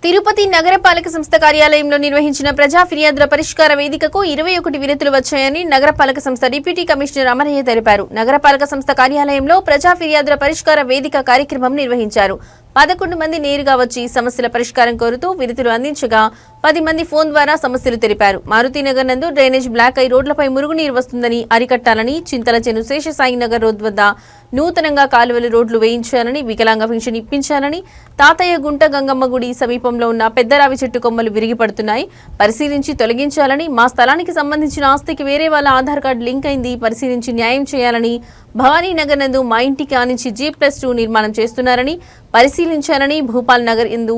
తిరుపతి నగరపాలక సంస్థ కార్యాలయంలో నిర్వహించిన ప్రజా ఫిర్యాదుల పరిష్కార వేదికకు 21 వినతులు వచ్చాయని నగరపాలక సంస్థ డిప్యూటీ కమిషనర్ అమరయ్య తెలిపారు. నగరపాలక సంస్థ కార్యాలయంలో ప్రజా ఫిర్యాదుల పరిష్కార వేదిక కార్యక్రమం నిర్వహించారు. 11 మంది నేరుగా వచ్చి సమస్యల పరిష్కారం కోరుతూ వినతులు అందించగా 10 మంది ఫోన్ ద్వారా సమస్యలు తెలిపారు. మారుతినగర్ నందు డ్రైనేజ్ బ్లాక్ అయి రోడ్లపై మురుగునీరు వస్తుందని అరికట్టాలని, చింతల చెను శేషసాయి నగర్ రోడ్ వద్ద నూతనంగా కాలువలు రోడ్లు వేయించాలని, వికలాంగ పింఛన్ ఇప్పించాలని, తాతయ్య గుంట గంగమ్మ గుడి సమీపంలో ఉన్న పెద్దరావి చెట్టు కొమ్మలు విరిగి పడుతున్నాయి, పరిశీలించి తొలగించాలని, మా స్థలానికి సంబంధించిన ఆస్తికి వేరే వాళ్ళ ఆధార్ కార్డు లింక్ అయింది, పరిశీలించి న్యాయం చేయాలని, భవానీనగర్ నందు మా ఇంటికి ఆనించి G+2 నిర్మాణం చేస్తున్నారని పరిశీలించాలని, భూపాల్ నగర్ ఎందు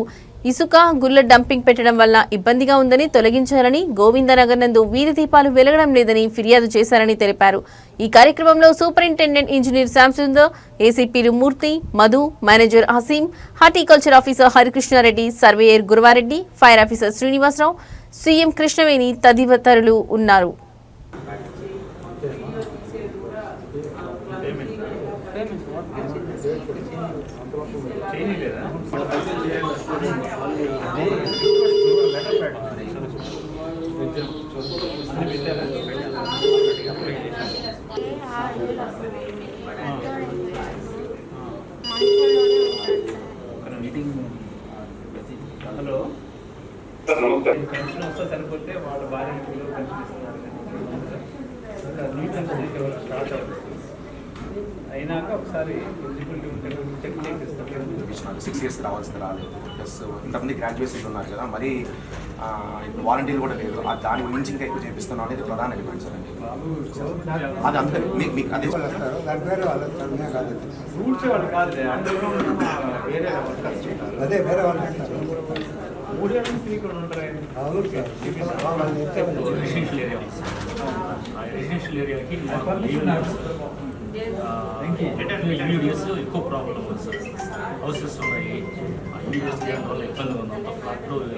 ఇసుక గుల్ల డంపింగ్ పెట్టడం వల్ల ఇబ్బందిగా ఉందని తొలగించాలని, గోవిందనగర్ నందు వీధి దీపాలు వెలగడం లేదని ఫిర్యాదు చేశారని తెలిపారు. ఈ కార్యక్రమంలో సూపరింటెండెంట్ ఇంజనీర్ శాంసుందర్, ఏసీపీలు Murthy, Madhu, manager Haseem, horticulture officer Harikrishna Reddy, surveyor Guruvareddy, fire officer Srinivasarao, CM Krishnaveni తదితరులు ఉన్నారు. హలో పెన్షన్ వస్తే సరిపోతే వాళ్ళ భార్య పెన్షన్ ఇస్తున్నారు. స్టార్ట్ అవుతుంది అయినాక ఒకసారి ఎలిజిబిలిటీ ఉంటే చెక్ చేపిస్తాం. 6 years రావాల్సింది రాలేదు. ప్లస్ ఇంతమంది గ్రాడ్యుయేట్స్ ఉన్నారు కదా, మరి ఇప్పుడు వాలంటీర్లు కూడా లేదు. దాని గురించి ఇంకా ఎక్కువ చేపిస్తున్నాం అనేది ప్రధాన డిమాండ్ సార్ అండి. అది అందుకని మీకు అదే రూల్స్ వాళ్ళు కాదు, వేరే అదే వేరే వాళ్ళు 3 ఏళ్ళ నుంచి ఇక్కడ ఉంటారు. రెసిడెన్షియల్ ఏరియాకి ఎక్కువ ప్రాబ్లం ఉంది సార్. హౌసెస్ ఉన్నాయి, వల్ల ఇబ్బంది ఉంది.